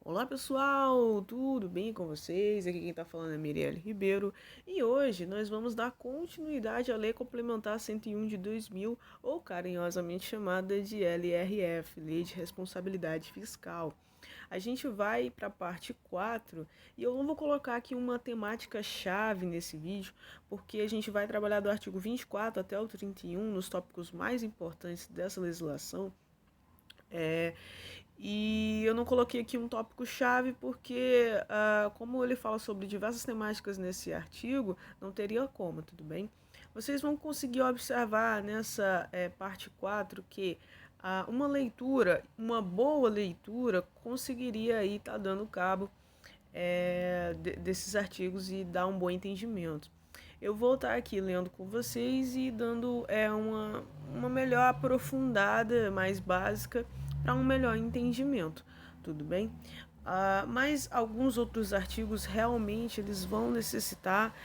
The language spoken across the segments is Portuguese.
Olá pessoal, tudo bem com vocês? Aqui quem está falando é Mirielle Ribeiro e hoje nós vamos dar continuidade à Lei Complementar 101 de 2000, ou carinhosamente chamada de LRF, Lei de Responsabilidade Fiscal. A gente vai para a parte 4 e eu não vou colocar aqui uma temática chave nesse vídeo, porque a gente vai trabalhar do artigo 24 até o 31 nos tópicos mais importantes dessa legislação. É, e eu não coloquei aqui um tópico-chave porque, como ele fala sobre diversas temáticas nesse artigo, não teria como, tudo bem? Vocês vão conseguir observar nessa parte 4 que uma leitura, uma boa leitura, conseguiria aí estar dando cabo desses artigos e dar um bom entendimento. Eu vou estar aqui lendo com vocês e dando uma melhor aprofundada, mais básica, para um melhor entendimento, tudo bem? Mas alguns outros artigos realmente eles vão necessitar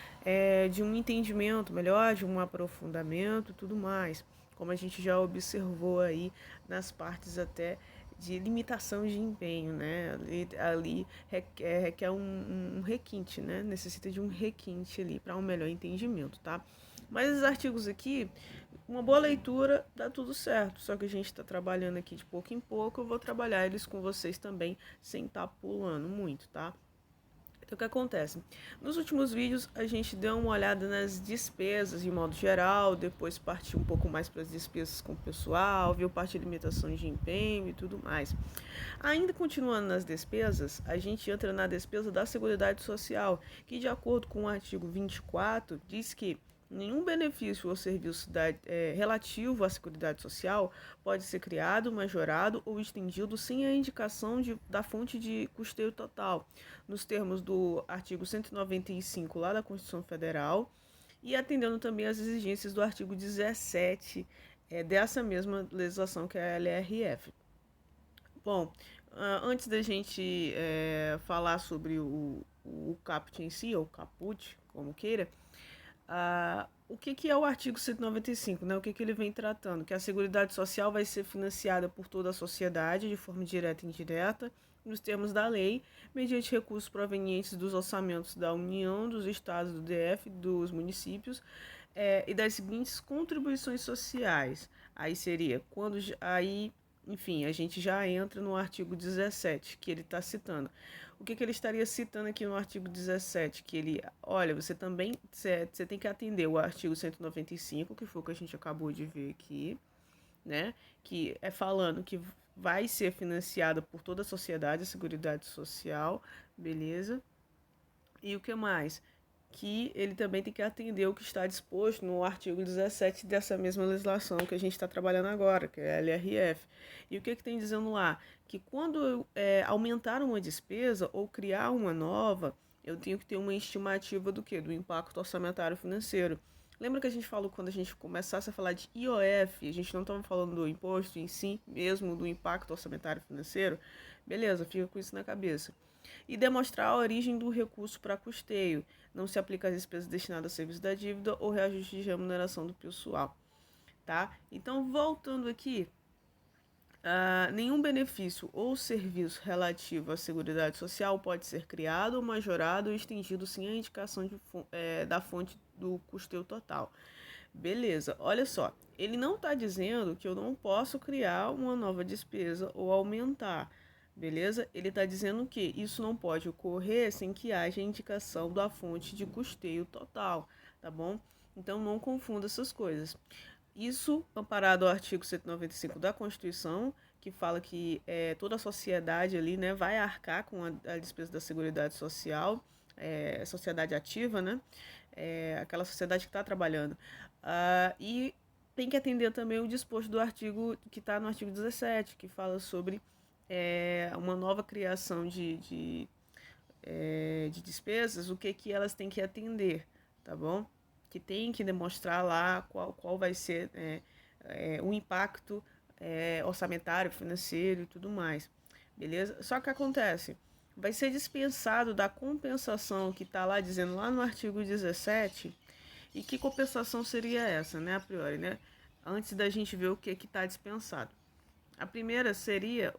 de um entendimento melhor, de um aprofundamento, tudo mais, como a gente já observou aí nas partes até de limitação de empenho, né? Ali requer um requinte, né? Necessita de um requinte ali para um melhor entendimento, tá? Mas os artigos aqui, uma boa leitura dá tudo certo, só que a gente está trabalhando aqui de pouco em pouco, eu vou trabalhar eles com vocês também, sem estar pulando muito, tá? Então, o que acontece? Nos últimos vídeos, a gente deu uma olhada nas despesas de modo geral, depois partiu um pouco mais para as despesas com o pessoal, viu parte de limitação de empenho e tudo mais. Ainda continuando nas despesas, a gente entra na despesa da Seguridade Social, que, de acordo com o artigo 24, diz que nenhum benefício ou serviço relativo à Seguridade Social pode ser criado, majorado ou estendido sem a indicação da fonte de custeio total, nos termos do artigo 195 lá da Constituição Federal, e atendendo também às exigências do artigo 17 dessa mesma legislação que é a LRF. Bom, antes da gente falar sobre o caput em si, ou caput, como queira, o que é o artigo 195, né? O que ele vem tratando? Que a Seguridade Social vai ser financiada por toda a sociedade, de forma direta e indireta, nos termos da lei, mediante recursos provenientes dos orçamentos da União, dos estados, do DF, dos municípios, e das seguintes contribuições sociais. Aí seria, enfim, a gente já entra no artigo 17, que ele está citando. O que ele estaria citando aqui no artigo 17? Que ele, olha, você tem que atender o artigo 195, que foi o que a gente acabou de ver aqui, né? Que é falando que vai ser financiada por toda a sociedade, a Seguridade Social, beleza? E o que mais? Que ele também tem que atender o que está disposto no artigo 17 dessa mesma legislação que a gente está trabalhando agora, que é a LRF. E o que tem dizendo lá? Que quando aumentar uma despesa ou criar uma nova, eu tenho que ter uma estimativa do quê? Do impacto orçamentário financeiro. Lembra que a gente falou quando a gente começasse a falar de IOF, a gente não estava falando do imposto em si, mesmo do impacto orçamentário financeiro? Beleza, fica com isso na cabeça. E demonstrar a origem do recurso para custeio. Não se aplica às despesas destinadas ao serviço da dívida ou reajuste de remuneração do pessoal. Tá? Então, voltando aqui, nenhum benefício ou serviço relativo à Seguridade Social pode ser criado, majorado ou estendido sem a indicação da fonte do custeio total. Beleza, olha só, ele não está dizendo que eu não posso criar uma nova despesa ou aumentar, beleza? Ele está dizendo que isso não pode ocorrer sem que haja indicação da fonte de custeio total, tá bom? Então não confunda essas coisas. Isso amparado ao artigo 195 da Constituição, que fala que toda a sociedade ali, né, vai arcar com a despesa da Seguridade Social, sociedade ativa, né? Aquela sociedade que está trabalhando. E tem que atender também o disposto do artigo que está no artigo 17, que fala sobre uma nova criação de despesas, o que elas têm que atender, tá bom? Que tem que demonstrar lá qual vai ser o impacto orçamentário, financeiro e tudo mais, beleza? Só que acontece, vai ser dispensado da compensação que está lá dizendo lá no artigo 17. E que compensação seria essa, né, a priori, né? Antes da gente ver o que está dispensado. A primeira seria,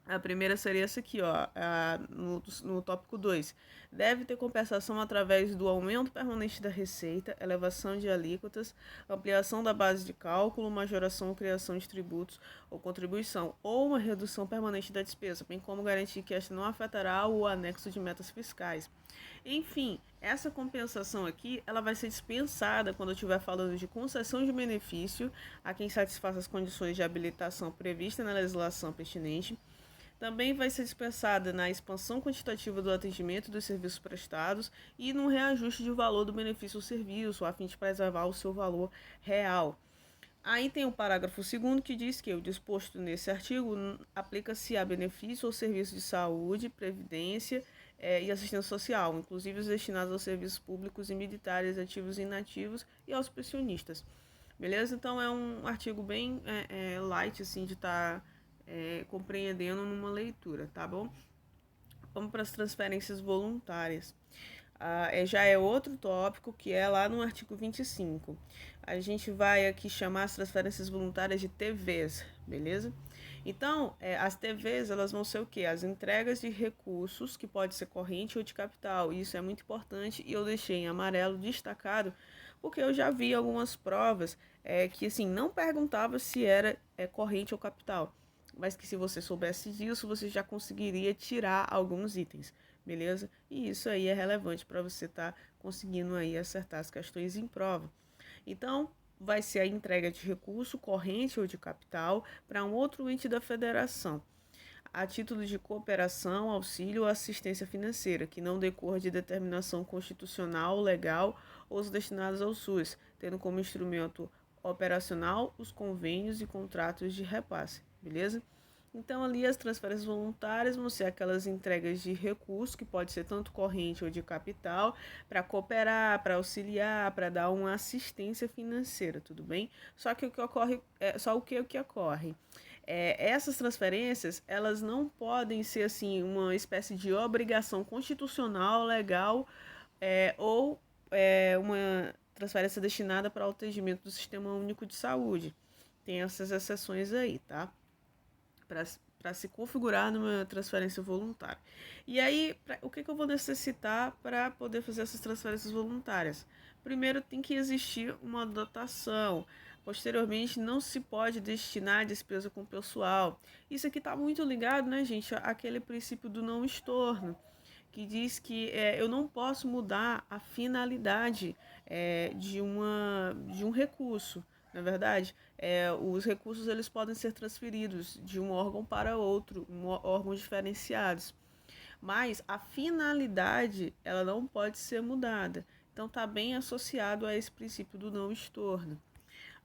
A primeira seria essa aqui, ó, no tópico 2. Deve ter compensação através do aumento permanente da receita, elevação de alíquotas, ampliação da base de cálculo, majoração ou criação de tributos ou contribuição, ou uma redução permanente da despesa, bem como garantir que esta não afetará o anexo de metas fiscais. Enfim, essa compensação aqui, ela vai ser dispensada quando eu estiver falando de concessão de benefício a quem satisfaça as condições de habilitação previstas na legislação pertinente. Também vai ser dispensada na expansão quantitativa do atendimento dos serviços prestados e no reajuste de valor do benefício ou serviço, a fim de preservar o seu valor real. Aí tem o parágrafo 2º que diz que o disposto nesse artigo aplica-se a benefício ou serviço de saúde, previdência e assistência social, inclusive os destinados aos serviços públicos e militares ativos e inativos e aos pensionistas. Beleza? Então é um artigo bem light assim de estar compreendendo numa leitura, tá bom? Vamos para as transferências voluntárias. Já é outro tópico que é lá no artigo 25. A gente vai aqui chamar as transferências voluntárias de TVs, beleza? Então, as TVs, elas vão ser o quê? As entregas de recursos, que pode ser corrente ou de capital. Isso é muito importante e eu deixei em amarelo destacado, porque eu já vi algumas provas que assim não perguntava se era corrente ou capital, mas que se você soubesse disso, você já conseguiria tirar alguns itens, beleza? E isso aí é relevante para você estar conseguindo aí acertar as questões em prova. Então, vai ser a entrega de recurso corrente ou de capital para um outro ente da federação, a título de cooperação, auxílio ou assistência financeira, que não decorra de determinação constitucional, legal ou os destinados ao SUS, tendo como instrumento operacional os convênios e contratos de repasse, beleza? Então, ali as transferências voluntárias vão ser aquelas entregas de recursos, que pode ser tanto corrente ou de capital, para cooperar, para auxiliar, para dar uma assistência financeira, tudo bem? Só que o que ocorre, só o que ocorre? Essas transferências, elas não podem ser assim uma espécie de obrigação constitucional, legal, ou uma transferência destinada para o atendimento do Sistema Único de Saúde. Tem essas exceções aí, tá? Para se configurar numa transferência voluntária. E aí, o que eu vou necessitar para poder fazer essas transferências voluntárias? Primeiro, tem que existir uma dotação. Posteriormente, não se pode destinar despesa com pessoal. Isso aqui está muito ligado, né, gente, àquele princípio do não estorno, que diz que eu não posso mudar a finalidade de um recurso. Na verdade, os recursos eles podem ser transferidos de um órgão para outro, órgãos diferenciados, mas a finalidade ela não pode ser mudada. Então, está bem associado a esse princípio do não estorno.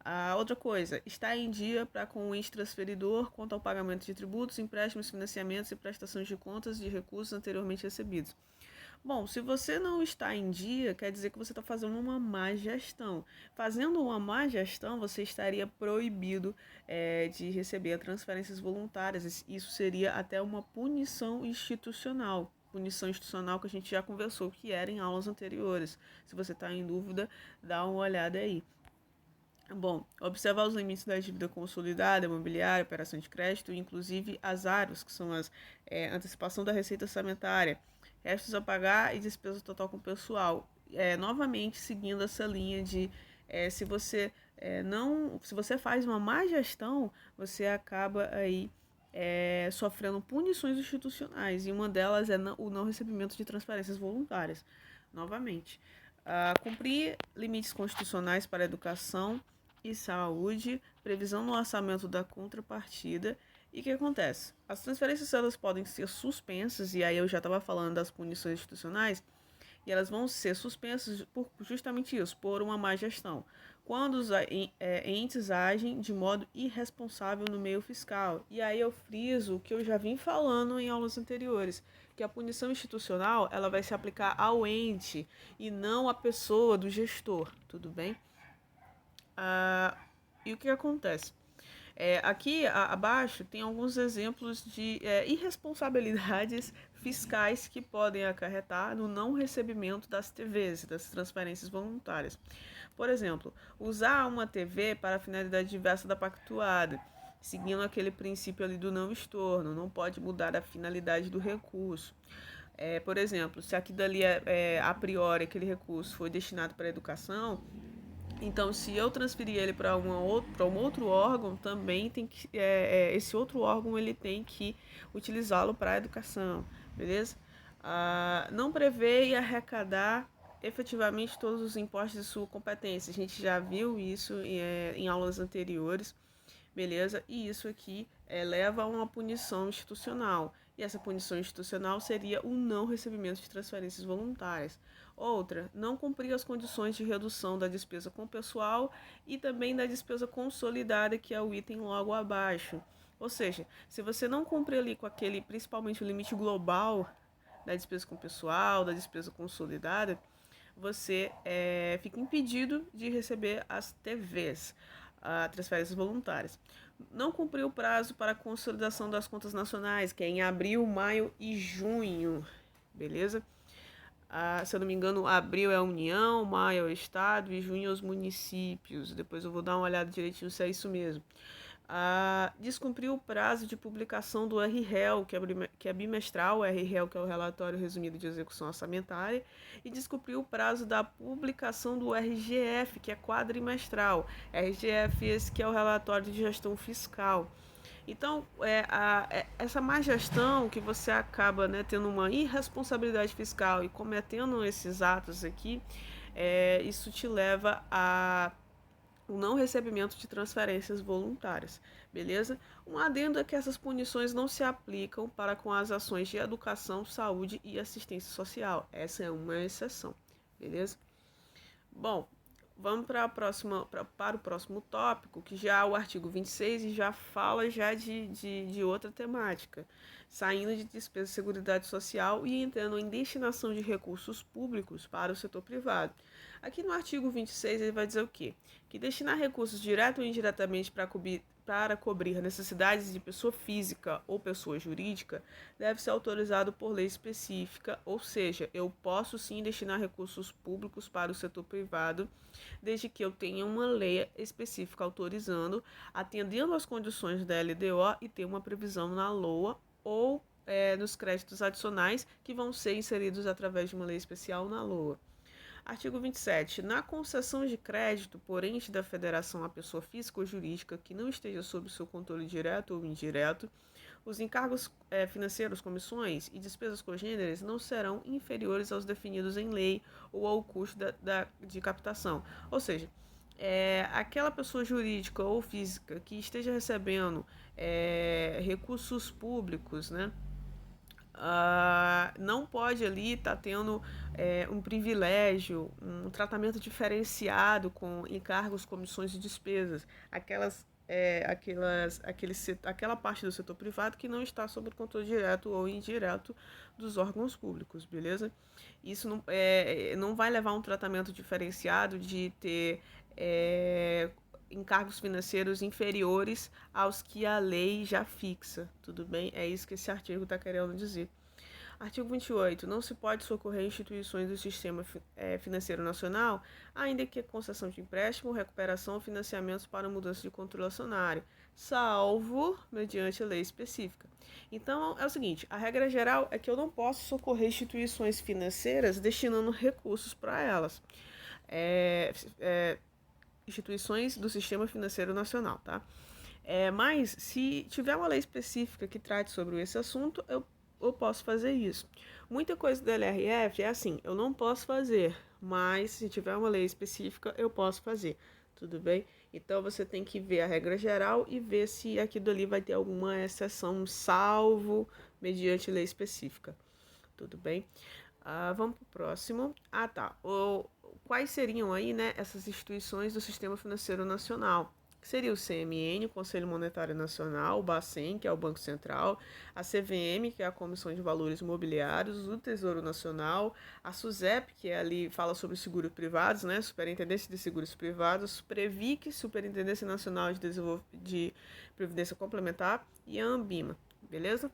A outra coisa, está em dia para com o ente transferidor quanto ao pagamento de tributos, empréstimos, financiamentos e prestações de contas de recursos anteriormente recebidos. Bom, se você não está em dia, quer dizer que você está fazendo uma má gestão. Fazendo uma má gestão, você estaria proibido de receber transferências voluntárias. Isso seria até uma punição institucional. Punição institucional que a gente já conversou, que era em aulas anteriores. Se você está em dúvida, dá uma olhada aí. Bom, observar os limites da dívida consolidada, imobiliária, operação de crédito, inclusive as áreas, que são as antecipação da receita orçamentária, restos a pagar e despesa total com o pessoal. Novamente, seguindo essa linha de se você se você faz uma má gestão, você acaba aí sofrendo punições institucionais, e uma delas é o não recebimento de transferências voluntárias. Novamente, cumprir limites constitucionais para a educação e saúde, previsão no orçamento da contrapartida. E o que acontece? As transferências elas podem ser suspensas, e aí eu já estava falando das punições institucionais, e elas vão ser suspensas por justamente isso, por uma má gestão. Quando os entes agem de modo irresponsável no meio fiscal. E aí eu friso o que eu já vim falando em aulas anteriores, que a punição institucional ela vai se aplicar ao ente e não à pessoa do gestor, tudo bem? E o que acontece? Aqui abaixo tem alguns exemplos de irresponsabilidades fiscais que podem acarretar no não recebimento das TVs, das transferências voluntárias. Por exemplo, usar uma TV para finalidade diversa da pactuada. seguindo aquele princípio ali do não estorno, não pode mudar a finalidade do recurso. Por exemplo, se aqui dali a priori aquele recurso foi destinado para a educação, então se eu transferir ele para um outro órgão, também tem que esse outro órgão ele tem que utilizá-lo para a educação, beleza? Não prevê arrecadar efetivamente todos os impostos de sua competência. A gente já viu isso em aulas anteriores, beleza? E isso aqui leva a uma punição institucional. E essa punição institucional seria o não recebimento de transferências voluntárias. Outra, não cumprir as condições de redução da despesa com pessoal e também da despesa consolidada, que é o item logo abaixo. Ou seja, se você não cumprir ali com aquele, principalmente o limite global da despesa com pessoal, da despesa consolidada, você fica impedido de receber as TVs, transferências voluntárias. Não cumpriu o prazo para a consolidação das contas nacionais, que é em abril, maio e junho, beleza? Se eu não me engano, abril é a União, maio é o Estado e junho é os municípios. Depois eu vou dar uma olhada direitinho se é isso mesmo. Descumpriu o prazo de publicação do RREL, que é bimestral, o RREL, que é o Relatório Resumido de Execução Orçamentária, e descumpriu o prazo da publicação do RGF, que é quadrimestral. RGF, esse que é o Relatório de Gestão Fiscal. Então, essa má gestão que você acaba tendo uma irresponsabilidade fiscal e cometendo esses atos aqui, isso te leva a o não recebimento de transferências voluntárias, beleza? Um adendo é que essas punições não se aplicam para com as ações de educação, saúde e assistência social. Essa é uma exceção, beleza? Bom, vamos para o próximo tópico, que já é o artigo 26 e já fala já de outra temática, saindo de despesa de seguridade social e entrando em destinação de recursos públicos para o setor privado. Aqui no artigo 26 ele vai dizer o quê? Que destinar recursos direto ou indiretamente para cobrir necessidades de pessoa física ou pessoa jurídica deve ser autorizado por lei específica, ou seja, eu posso sim destinar recursos públicos para o setor privado, desde que eu tenha uma lei específica autorizando, atendendo às condições da LDO e ter uma previsão na LOA ou nos créditos adicionais que vão ser inseridos através de uma lei especial na LOA. Artigo 27. Na concessão de crédito por ente da federação à pessoa física ou jurídica que não esteja sob seu controle direto ou indireto, os encargos financeiros, comissões e despesas congêneres não serão inferiores aos definidos em lei ou ao custo de captação. Ou seja, aquela pessoa jurídica ou física que esteja recebendo recursos públicos, né? Não pode ali estar tendo um privilégio, um tratamento diferenciado com encargos, comissões e despesas. Aquela parte do setor privado que não está sob o controle direto ou indireto dos órgãos públicos, beleza? Isso não vai levar a um tratamento diferenciado de ter encargos financeiros inferiores aos que a lei já fixa, tudo bem? É isso que esse artigo está querendo dizer. Artigo 28. Não se pode socorrer instituições do sistema financeiro nacional, ainda que a concessão de empréstimo, recuperação ou financiamentos para mudança de controle acionário, salvo mediante lei específica. Então, é o seguinte, a regra geral é que eu não posso socorrer instituições financeiras destinando recursos para elas. Instituições do sistema financeiro nacional, tá? Mas, se tiver uma lei específica que trate sobre esse assunto, eu posso fazer isso. Muita coisa do LRF é assim, eu não posso fazer, mas se tiver uma lei específica, eu posso fazer, tudo bem? Então, você tem que ver a regra geral e ver se aquilo ali vai ter alguma exceção, salvo, mediante lei específica, tudo bem? Vamos para o próximo. Tá. Quais seriam aí, essas instituições do Sistema Financeiro Nacional? Que seria o CMN, o Conselho Monetário Nacional, o Bacen, que é o Banco Central, a CVM, que é a Comissão de Valores Mobiliários, o Tesouro Nacional, a SUSEP, que ali fala sobre seguros privados, Superintendência de Seguros Privados, Suprevic, Superintendência Nacional de Previdência Complementar, e a Ambima, beleza?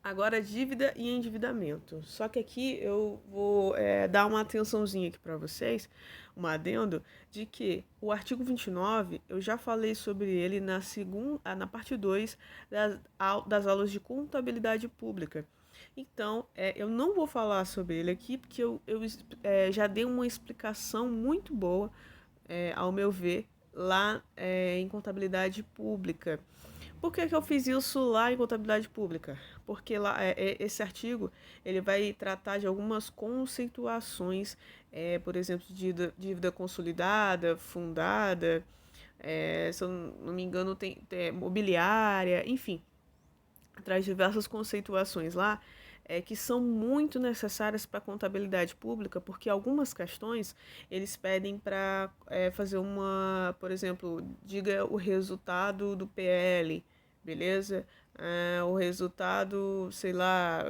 Agora, dívida e endividamento. Só que aqui eu vou dar uma atençãozinha aqui para vocês, um adendo, de que o artigo 29, eu já falei sobre ele na parte 2 das aulas de contabilidade pública. Então, eu não vou falar sobre ele aqui, porque eu já dei uma explicação muito boa, ao meu ver, lá em contabilidade pública. Por que eu fiz isso lá em contabilidade pública? Porque lá esse artigo ele vai tratar de algumas conceituações, por exemplo, de dívida consolidada, fundada, se eu não me engano, tem mobiliária, enfim, traz diversas conceituações lá que são muito necessárias para a contabilidade pública, porque algumas questões eles pedem para fazer por exemplo, diga o resultado do PL, beleza? O resultado, sei lá,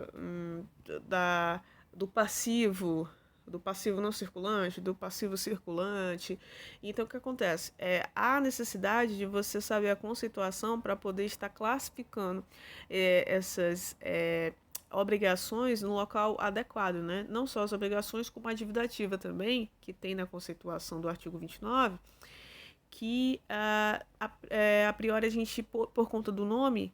da, do passivo, do passivo não circulante, do passivo circulante. Então, o que acontece? Há necessidade de você saber a conceituação para poder estar classificando essas obrigações no local adequado, né? Não só as obrigações, como a dívida ativa também, que tem na conceituação do artigo 29, que a priori a gente, por conta do nome,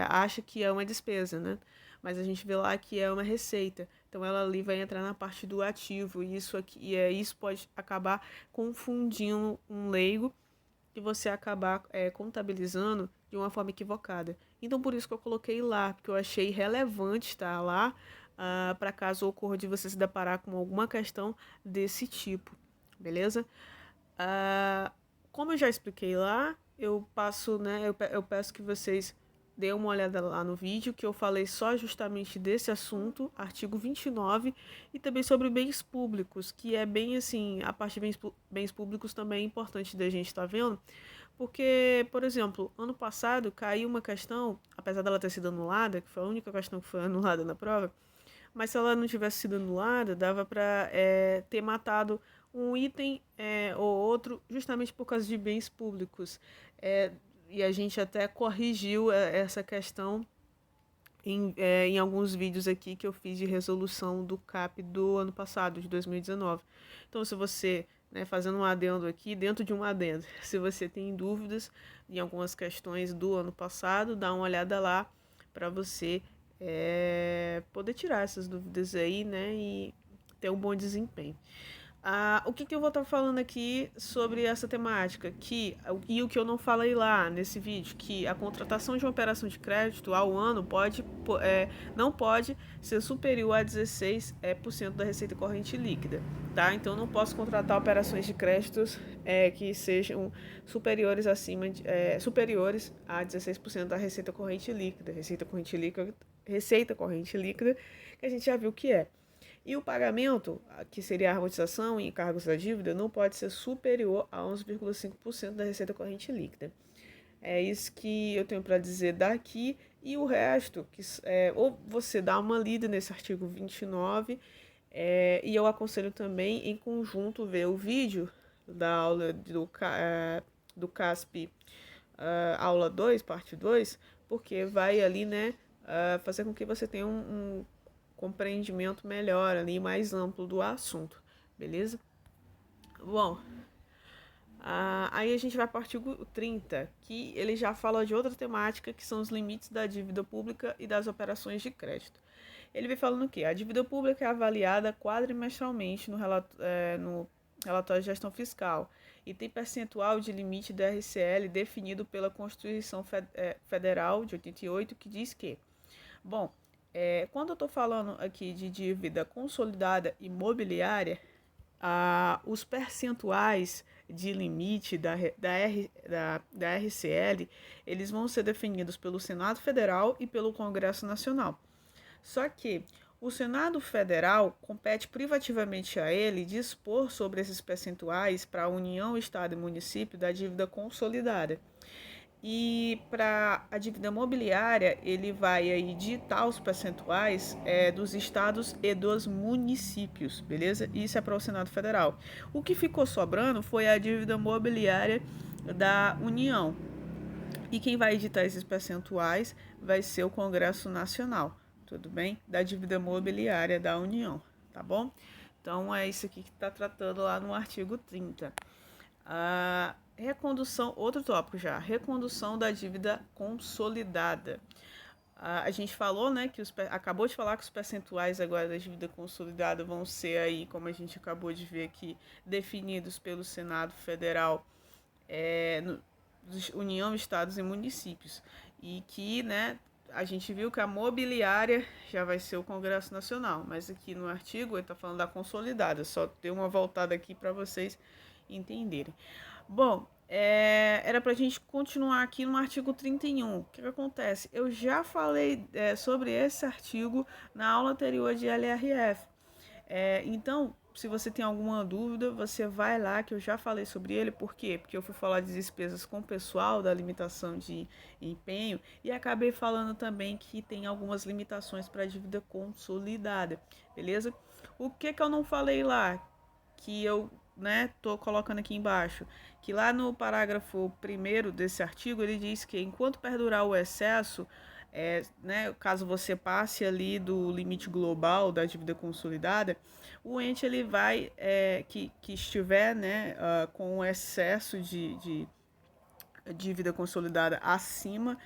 acha que é uma despesa, né? Mas a gente vê lá que é uma receita. Então ela ali vai entrar na parte do ativo. E isso pode acabar confundindo um leigo e você acabar contabilizando de uma forma equivocada. Então por isso que eu coloquei lá, porque eu achei relevante estar lá, para caso ocorra de você se deparar com alguma questão desse tipo, beleza? Como eu já expliquei lá, eu passo, né, eu peço que vocês deem uma olhada lá no vídeo, que eu falei só justamente desse assunto, artigo 29, e também sobre bens públicos, que é bem assim, a parte de bens públicos também é importante da gente estar vendo, porque, por exemplo, ano passado caiu uma questão, apesar dela ter sido anulada, que foi a única questão que foi anulada na prova, mas se ela não tivesse sido anulada, dava para ter matado um item ou outro justamente por causa de bens públicos. E a gente até corrigiu essa questão em alguns vídeos aqui que eu fiz de resolução do CAP do ano passado, de 2019. Então, se você, né, fazendo um adendo aqui, dentro de um adendo, se você tem dúvidas em algumas questões do ano passado, dá uma olhada lá para você poder tirar essas dúvidas aí, né, e ter um bom desempenho. O que eu vou estar falando aqui sobre essa temática? E o que eu não falei lá nesse vídeo, que a contratação de uma operação de crédito ao ano não pode ser superior a 16% da receita corrente líquida. Tá? Então, eu não posso contratar operações de créditos que sejam superiores a 16% da receita corrente líquida. Receita corrente líquida, que a gente já viu que é. E o pagamento, que seria a amortização e encargos da dívida, não pode ser superior a 11,5% da receita corrente líquida. É isso que eu tenho para dizer daqui. E o resto, ou você dá uma lida nesse artigo 29, e eu aconselho também, em conjunto, ver o vídeo da aula do CASP, aula 2, parte 2, porque vai ali, né, fazer com que você tenha um compreendimento melhor ali, mais amplo do assunto, beleza? Bom, aí a gente vai para o artigo 30, que ele já fala de outra temática, que são os limites da dívida pública e das operações de crédito. Ele vem falando o quê? A dívida pública é avaliada quadrimestralmente no relatório de gestão fiscal e tem percentual de limite da RCL definido pela Constituição Federal de 88, que diz que, bom, quando eu estou falando aqui de dívida consolidada imobiliária, os percentuais de limite da RCL, eles vão ser definidos pelo Senado Federal e pelo Congresso Nacional. Só que o Senado Federal compete privativamente a ele dispor sobre esses percentuais para a União, Estado e Município da dívida consolidada. E para a dívida mobiliária, ele vai aí ditar os percentuais dos estados e dos municípios, beleza? Isso é para o Senado Federal. O que ficou sobrando foi a dívida mobiliária da União. E quem vai editar esses percentuais vai ser o Congresso Nacional, tudo bem? Da dívida mobiliária da União, tá bom? Então é isso aqui que está tratando lá no artigo 30. A recondução, outro tópico já, recondução da dívida consolidada. A gente falou, né, que acabou de falar que os percentuais agora da dívida consolidada vão ser aí, como a gente acabou de ver aqui, definidos pelo Senado Federal, União, Estados e Municípios. E que, né, a gente viu que a mobiliária já vai ser o Congresso Nacional, mas aqui no artigo ele está falando da consolidada, só dei uma voltada aqui para vocês entenderem. Bom, era para a gente continuar aqui no artigo 31. O que acontece? Eu já falei sobre esse artigo na aula anterior de LRF. Então, se você tem alguma dúvida, você vai lá que eu já falei sobre ele. Por quê? Porque eu fui falar de despesas com o pessoal, da limitação de empenho, e acabei falando também que tem algumas limitações para a dívida consolidada, beleza? O que eu não falei lá? Que eu tô colocando aqui embaixo, que lá no parágrafo 1º desse artigo, ele diz que enquanto perdurar o excesso, caso você passe ali do limite global da dívida consolidada, o ente ele vai, que estiver com o excesso de dívida consolidada acima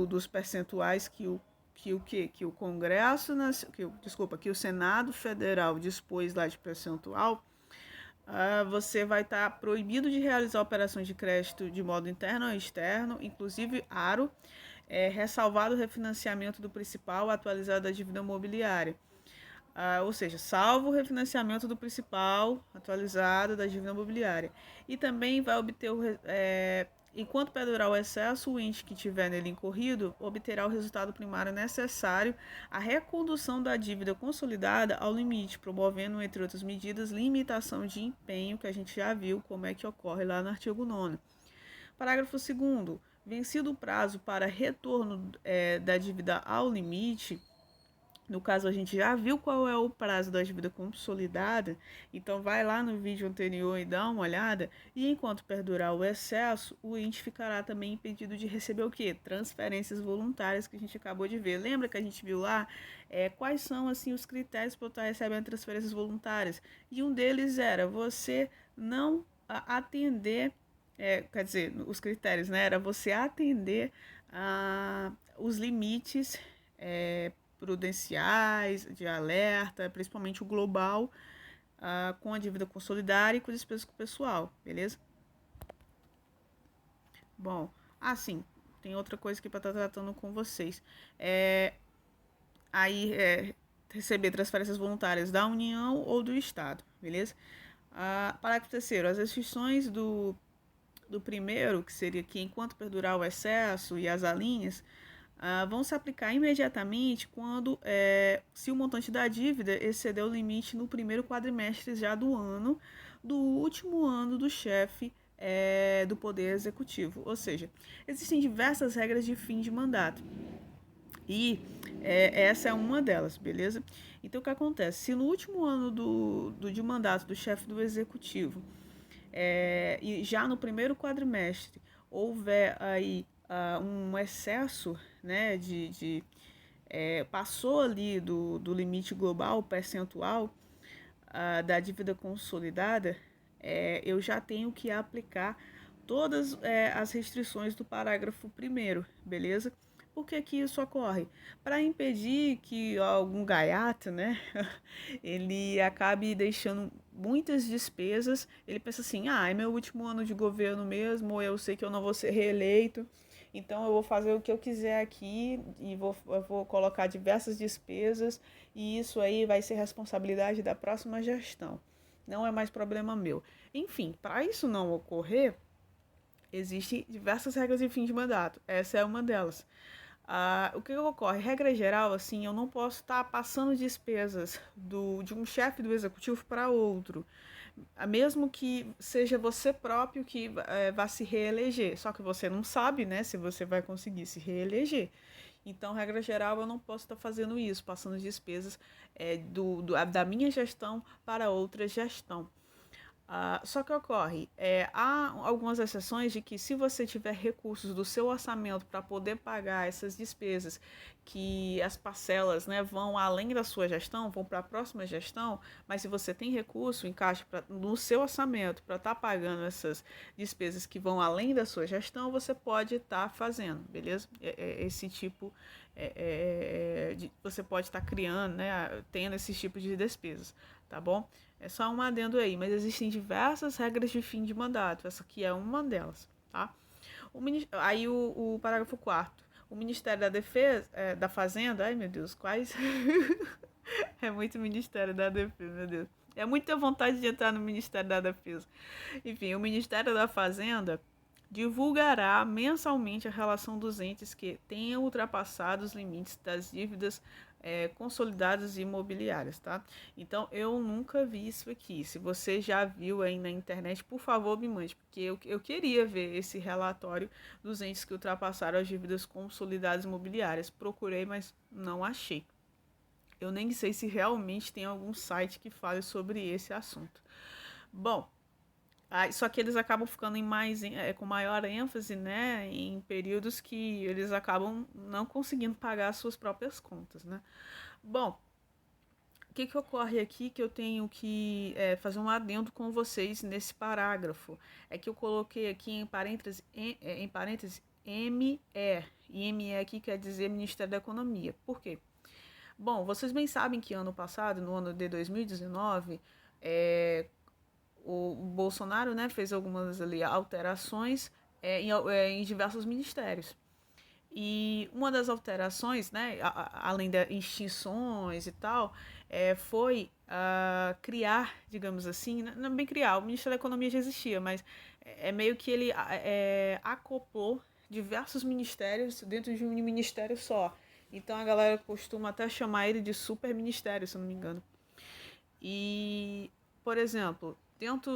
dos percentuais que o Congresso, que o Senado Federal dispôs lá de percentual, você vai estar proibido de realizar operações de crédito de modo interno ou externo, inclusive ARO, ressalvado o refinanciamento do principal atualizado da dívida mobiliária. Ou seja, salvo o refinanciamento do principal atualizado da dívida mobiliária. E também vai obter enquanto perdurar o excesso, o ente que tiver nele incorrido obterá o resultado primário necessário à recondução da dívida consolidada ao limite, promovendo, entre outras medidas, limitação de empenho, que a gente já viu como é que ocorre lá no artigo 9º. Parágrafo 2º. Vencido o prazo para retorno da dívida ao limite, no caso, a gente já viu qual é o prazo da dívida consolidada, então vai lá no vídeo anterior e dá uma olhada, e enquanto perdurar o excesso, o ente ficará também impedido de receber o quê? Transferências voluntárias, que a gente acabou de ver. Lembra que a gente viu lá quais são assim os critérios para estar recebendo transferências voluntárias? E um deles era você não atender, quer dizer, os critérios, né? Era você atender os limites prudenciais, de alerta, principalmente o global, com a dívida consolidada e com as despesas com o pessoal, beleza? Bom, sim, tem outra coisa aqui para estar tratando com vocês. Receber transferências voluntárias da União ou do Estado, beleza? Parágrafo 3º, as restrições do primeiro, que seria que enquanto perdurar o excesso e as alíneas, vão se aplicar imediatamente quando, se o montante da dívida exceder o limite no primeiro quadrimestre já do último ano do chefe do Poder Executivo. Ou seja, existem diversas regras de fim de mandato. E essa é uma delas, beleza? Então, o que acontece? Se no último ano de mandato do chefe do Executivo, e já no primeiro quadrimestre, houver aí um excesso, né, passou ali do limite global percentual da dívida consolidada, eu já tenho que aplicar todas as restrições do parágrafo 1º, beleza? Por que isso ocorre? Para impedir que algum gaiato, né, ele acabe deixando muitas despesas, ele pensa assim, é meu último ano de governo mesmo, eu sei que eu não vou ser reeleito, então eu vou fazer o que eu quiser aqui e eu vou colocar diversas despesas e isso aí vai ser responsabilidade da próxima gestão. Não é mais problema meu. Enfim, para isso não ocorrer, existem diversas regras de fim de mandato. Essa é uma delas. O que ocorre? Regra geral, assim, eu não posso estar passando despesas de um chefe do executivo para outro, mesmo que seja você próprio que vá se reeleger, só que você não sabe, né, se você vai conseguir se reeleger. Então, regra geral, eu não posso estar fazendo isso, passando despesas da minha gestão para outra gestão. Só que ocorre, há algumas exceções de que se você tiver recursos do seu orçamento para poder pagar essas despesas, que as parcelas, né, vão além da sua gestão, vão para a próxima gestão, mas se você tem recurso, encaixe no seu orçamento para estar pagando essas despesas que vão além da sua gestão, você pode estar fazendo, beleza? Esse tipo, você pode estar criando, né, tendo esses tipos de despesas, tá bom? É só um adendo aí, mas existem diversas regras de fim de mandato. Essa aqui é uma delas, tá? Aí o parágrafo 4º. O Ministério da Defesa, da Fazenda, ai meu Deus, quais? É muito Ministério da Defesa, meu Deus. É muita vontade de entrar no Ministério da Defesa. Enfim, o Ministério da Fazenda divulgará mensalmente a relação dos entes que tenham ultrapassado os limites das dívidas consolidadas e imobiliárias, tá? Então, eu nunca vi isso aqui. Se você já viu aí na internet, por favor, me mande, porque eu queria ver esse relatório dos entes que ultrapassaram as dívidas consolidadas imobiliárias. Procurei, mas não achei. Eu nem sei se realmente tem algum site que fale sobre esse assunto. Bom, só que eles acabam ficando com maior ênfase, né, em períodos que eles acabam não conseguindo pagar as suas próprias contas, né? Bom, o que ocorre aqui que eu tenho que fazer um adendo com vocês nesse parágrafo? É que eu coloquei aqui em parênteses, ME, e ME aqui quer dizer Ministério da Economia. Por quê? Bom, vocês bem sabem que ano passado, no ano de 2019, o Bolsonaro, né, fez algumas ali alterações em diversos ministérios. E uma das alterações, né, além das extinções e tal, foi criar, digamos assim, não bem criar, o Ministério da Economia já existia, mas é meio que ele acoplou diversos ministérios dentro de um ministério só. Então a galera costuma até chamar ele de super ministério, se eu não me engano. E, por exemplo,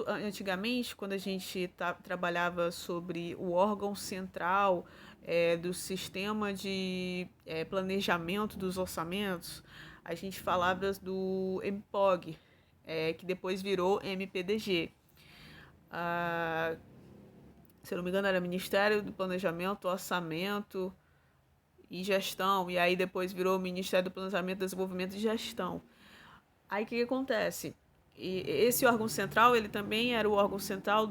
antigamente, quando a gente trabalhava sobre o órgão central do sistema de planejamento dos orçamentos, a gente falava do MPOG, que depois virou MPDG. Se eu não me engano, era Ministério do Planejamento, Orçamento e Gestão, e aí depois virou Ministério do Planejamento, Desenvolvimento e Gestão. Aí o que acontece? E esse órgão central, ele também era o órgão central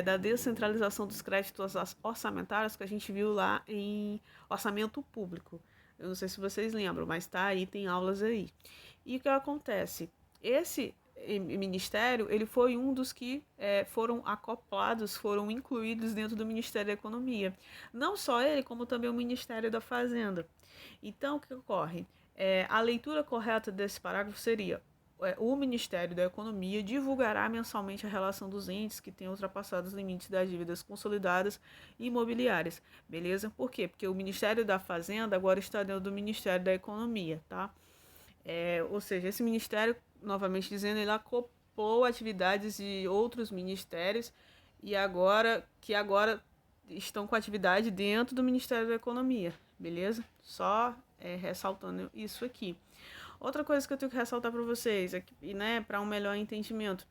da descentralização dos créditos orçamentários que a gente viu lá em orçamento público. Eu não sei se vocês lembram, mas tá aí, tem aulas aí. E o que acontece? Esse ministério, ele foi um dos que foram acoplados, foram incluídos dentro do Ministério da Economia. Não só ele, como também o Ministério da Fazenda. Então, o que ocorre? A leitura correta desse parágrafo seria: o Ministério da Economia divulgará mensalmente a relação dos entes que tenham ultrapassado os limites das dívidas consolidadas e imobiliárias. Beleza? Por quê? Porque o Ministério da Fazenda agora está dentro do Ministério da Economia, tá? Ou seja, esse ministério, novamente dizendo, ele acoplou atividades de outros ministérios e agora estão com atividade dentro do Ministério da Economia, beleza? Só ressaltando isso aqui. Outra coisa que eu tenho que ressaltar para vocês, né, para um melhor entendimento,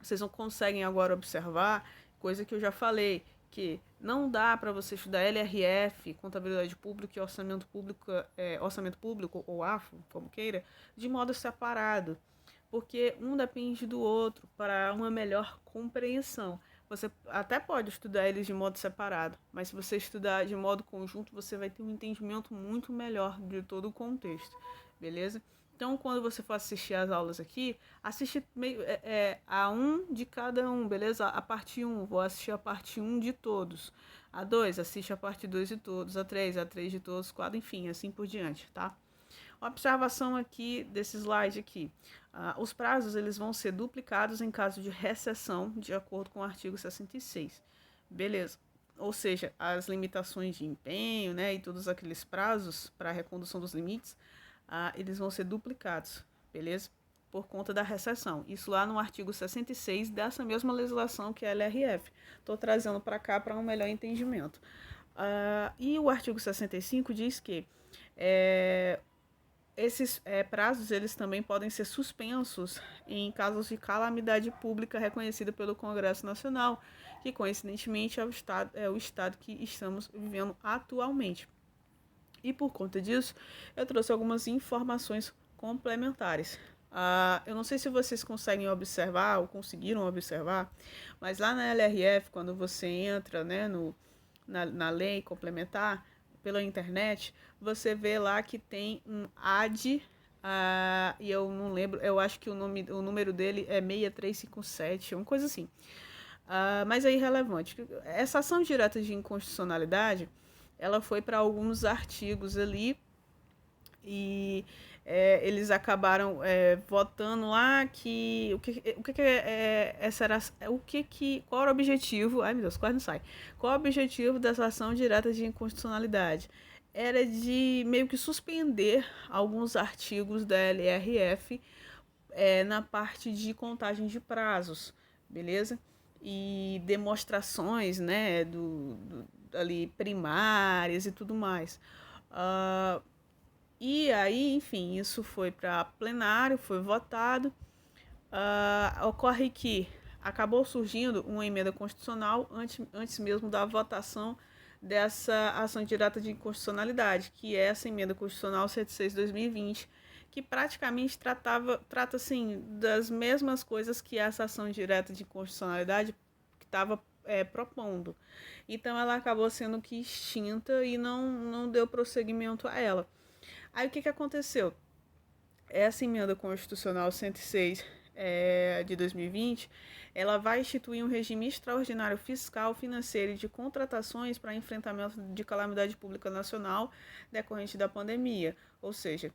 vocês não conseguem agora observar, coisa que eu já falei, que não dá para você estudar LRF, contabilidade pública e orçamento público, ou AFO, como queira, de modo separado, porque um depende do outro para uma melhor compreensão. Você até pode estudar eles de modo separado, mas se você estudar de modo conjunto, você vai ter um entendimento muito melhor de todo o contexto, beleza? Então, quando você for assistir as aulas aqui, assiste a um de cada um, beleza? A parte 1, vou assistir a parte 1 de todos. A 2, assiste a parte 2 de todos. A 3 de todos. 4, enfim, assim por diante, tá? Observação aqui desse slide aqui. Os prazos eles vão ser duplicados em caso de recessão, de acordo com o artigo 66. Beleza. Ou seja, as limitações de empenho, né, e todos aqueles prazos para a recondução dos limites, eles vão ser duplicados, beleza? Por conta da recessão. Isso lá no artigo 66 dessa mesma legislação que é a LRF. Estou trazendo para cá para um melhor entendimento. E o artigo 65 diz que Esses prazos eles também podem ser suspensos em casos de calamidade pública reconhecida pelo Congresso Nacional, que coincidentemente é o estado que estamos vivendo atualmente. E por conta disso, eu trouxe algumas informações complementares. Eu não sei se vocês conseguem observar ou conseguiram observar, mas lá na LRF, quando você entra, né, na lei complementar pela internet, você vê lá que tem um AD, e eu não lembro, eu acho que o número dele é 6357, uma coisa assim. Mas é irrelevante. Essa ação direta de inconstitucionalidade, ela foi para alguns artigos ali e eles acabaram votando lá que qual era o objetivo? Ai meu Deus, quase não sai. Qual é o objetivo dessa ação direta de inconstitucionalidade? Era de meio que suspender alguns artigos da LRF na parte de contagem de prazos, beleza? E demonstrações, né, ali primárias e tudo mais. E aí, enfim, isso foi para plenário, foi votado. Ocorre que acabou surgindo uma emenda constitucional antes mesmo da votação dessa ação direta de inconstitucionalidade, que é essa emenda constitucional 106/2020, que praticamente trata assim das mesmas coisas que essa ação direta de inconstitucionalidade que estava propondo. Então ela acabou sendo que extinta e não deu prosseguimento a ela. Aí o que aconteceu? Essa emenda constitucional 106 de 2020, ela vai instituir um regime extraordinário fiscal, financeiro e de contratações para enfrentamento de calamidade pública nacional decorrente da pandemia. Ou seja,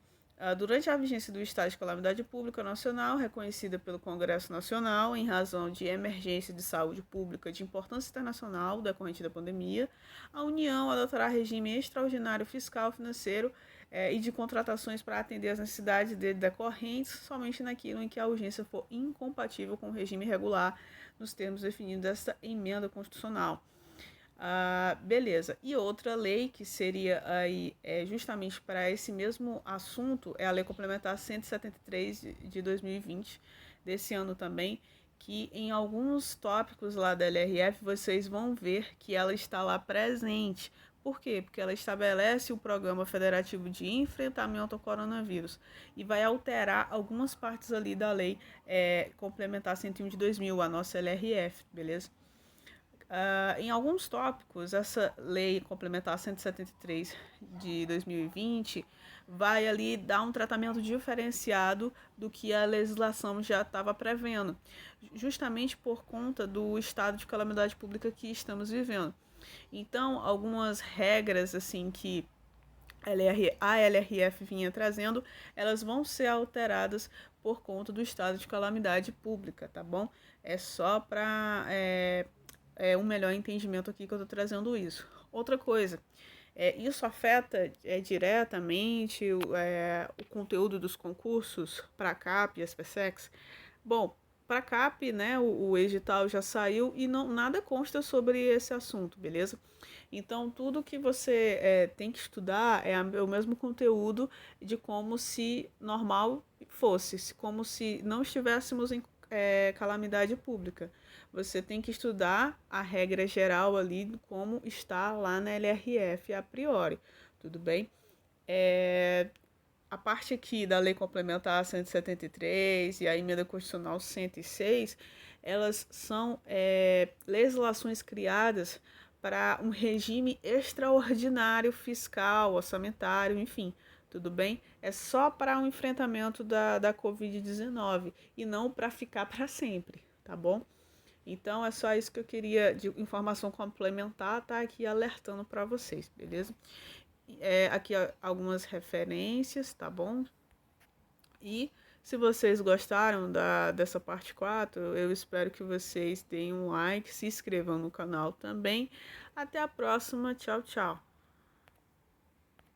durante a vigência do estado de calamidade pública nacional, reconhecida pelo Congresso Nacional em razão de emergência de saúde pública de importância internacional decorrente da pandemia, a União adotará regime extraordinário fiscal, financeiro e de contratações para atender às necessidades decorrentes somente naquilo em que a urgência for incompatível com o regime regular nos termos definidos desta emenda constitucional. Beleza. E outra lei que seria aí justamente para esse mesmo assunto é a Lei Complementar 173 de 2020, desse ano também, que em alguns tópicos lá da LRF vocês vão ver que ela está lá presente. Por quê? Porque ela estabelece o Programa Federativo de Enfrentamento ao Coronavírus e vai alterar algumas partes ali da Lei Complementar 101 de 2000, a nossa LRF, beleza? Em alguns tópicos, essa Lei Complementar 173 de 2020 vai ali dar um tratamento diferenciado do que a legislação já estava prevendo, justamente por conta do estado de calamidade pública que estamos vivendo. Então, algumas regras assim que a LRF vinha trazendo, elas vão ser alteradas por conta do estado de calamidade pública, tá bom? É só para um melhor entendimento aqui que eu estou trazendo isso. Outra coisa, isso afeta diretamente o conteúdo dos concursos para a CAP e as PSECs? Bom, para a CAP, né, o edital já saiu e nada consta sobre esse assunto, beleza? Então, tudo que você tem que estudar é o mesmo conteúdo de como se normal fosse, como se não estivéssemos em calamidade pública. Você tem que estudar a regra geral ali, como está lá na LRF a priori, tudo bem? A parte aqui da Lei Complementar 173 e a Emenda Constitucional 106, elas são legislações criadas para um regime extraordinário fiscal, orçamentário, enfim, tudo bem? É só para o enfrentamento da Covid-19 e não para ficar para sempre, tá bom? Então é só isso que eu queria de informação complementar, tá aqui alertando para vocês, beleza? Aqui algumas referências, tá bom? E se vocês gostaram dessa parte 4, eu espero que vocês deem um like, se inscrevam no canal também. Até a próxima, tchau, tchau!